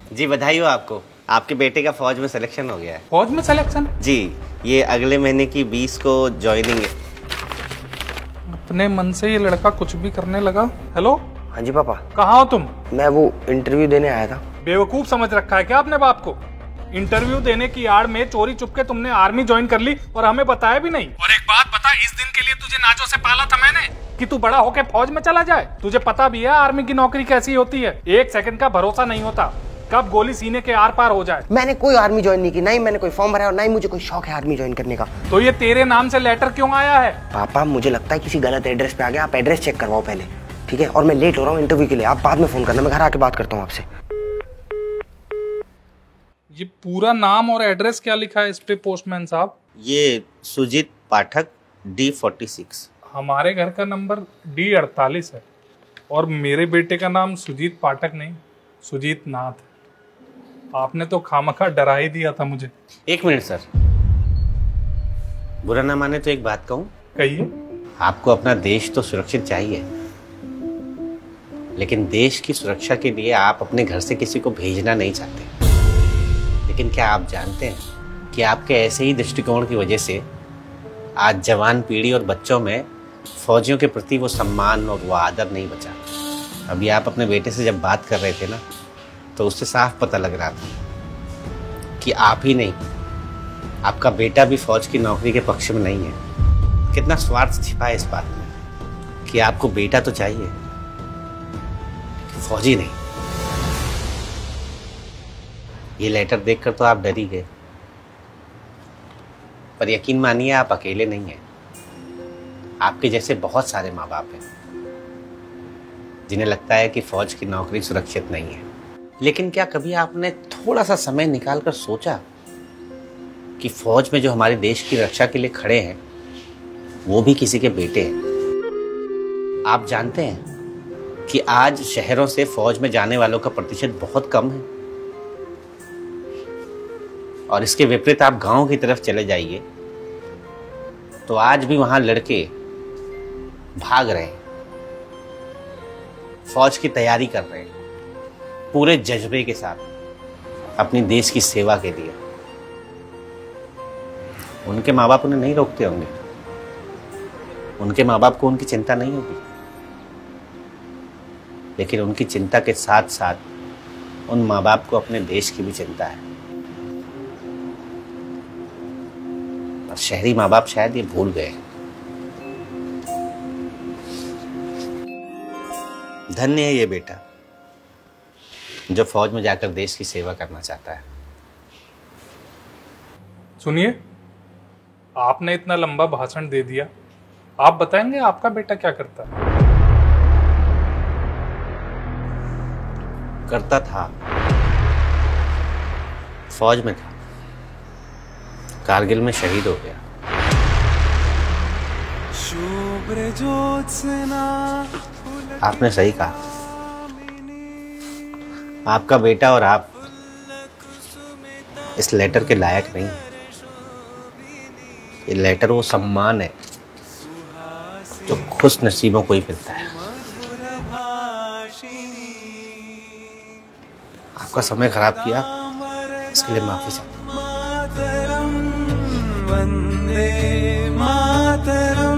जी बधाई हो आपको, आपके बेटे का फौज में सिलेक्शन हो गया है। फौज में सिलेक्शन? जी, ये अगले महीने की 20 को ज्वाइनिंग है। अपने मन से ये लड़का कुछ भी करने लगा। हेलो। हाँ जी पापा। कहाँ हो तुम? मैं वो इंटरव्यू देने आया था। बेवकूफ समझ रखा है क्या आपने बाप को? इंटरव्यू देने की आड़ में चोरी चुपके तुमने आर्मी ज्वाइन कर ली और हमें बताया भी नहीं। और एक बात बता, इस दिन के लिए तुझे नाजों से पाला था मैंने कि तू बड़ा होके फौज में चला जाए। तुझे पता भी है आर्मी की नौकरी कैसी होती है, एक सेकंड का भरोसा नहीं होता, कब गोली सीने के आर पार हो जाए। मैंने कोई आर्मी ज्वाइन नहीं की, ना ही मैंने कोई फॉर्म भरा और ना ही मुझे कोई शौक है आर्मी ज्वाइन करने का। तो ये तेरे नाम से लेटर क्यों आया है? पापा मुझे लगता है किसी गलत एड्रेस पे आ गया, आप एड्रेस चेक करवाओ पहले, ठीक है? और मैं लेट हो रहा हूँ इंटरव्यू के लिए, आप बाद में फोन करना, मैं घर आके बात करता हूँ आपसे। ये पूरा नाम और एड्रेस क्या लिखा है इस पे पोस्टमैन साहब? ये सुजीत पाठक D46। हमारे घर का नंबर D48 है और मेरे बेटे का नाम सुजीत पाठक नहीं, सुजीत नाथ। आपने तो खामखा डरा ही दिया था मुझे। एक मिनट सर, बुरा ना माने तो एक बात कहूं। कहिए। आपको अपना देश तो सुरक्षित चाहिए, लेकिन देश की सुरक्षा के लिए आप अपने घर से किसी को भेजना नहीं चाहते। लेकिन क्या आप जानते हैं कि आपके ऐसे ही दृष्टिकोण की वजह से आज जवान पीढ़ी और बच्चों में फौजियों के प्रति वो सम्मान और वो आदर नहीं बचा। अभी आप अपने बेटे से जब बात कर रहे थे ना, तो उससे साफ पता लग रहा था कि आप ही नहीं, आपका बेटा भी फौज की नौकरी के पक्ष में नहीं है। कितना स्वार्थ छिपा है इस बात में कि आपको बेटा तो चाहिए, फौजी नहीं। ये लेटर देखकर तो आप डर ही गए, पर यकीन मानिए आप अकेले नहीं हैं। आपके जैसे बहुत सारे माँ बाप हैं जिन्हें लगता है कि फौज की नौकरी सुरक्षित नहीं है। लेकिन क्या कभी आपने थोड़ा सा समय निकालकर सोचा कि फौज में जो हमारे देश की रक्षा के लिए खड़े हैं वो भी किसी के बेटे हैं? आप जानते हैं कि आज शहरों से फौज में जाने वालों का प्रतिशत बहुत कम है, और इसके विपरीत आप गांव की तरफ चले जाइए तो आज भी वहां लड़के भाग रहे हैं, फौज की तैयारी कर रहे हैं पूरे जज्बे के साथ अपनी देश की सेवा के लिए। उनके माँ बाप उन्हें नहीं रोकते होंगे, उनके माँ बाप को उनकी चिंता नहीं होगी, लेकिन उनकी चिंता के साथ साथ उन माँ बाप को अपने देश की भी चिंता है। और शहरी माँ बाप शायद ये भूल गए। धन्य है ये बेटा जो फौज में जाकर देश की सेवा करना चाहता है। सुनिए, आपने इतना लंबा भाषण दे दिया, आप बताएंगे आपका बेटा क्या करता है? करता था, फौज में था, कारगिल में शहीद हो गया। आपने सही कहा, आपका बेटा और आप इस लेटर के लायक नहीं। ये लेटर वो सम्मान है जो खुश नसीबों को ही मिलता है। आपका समय खराब किया, इसके लिए माफी चाहता हूं। वंदे मातरम।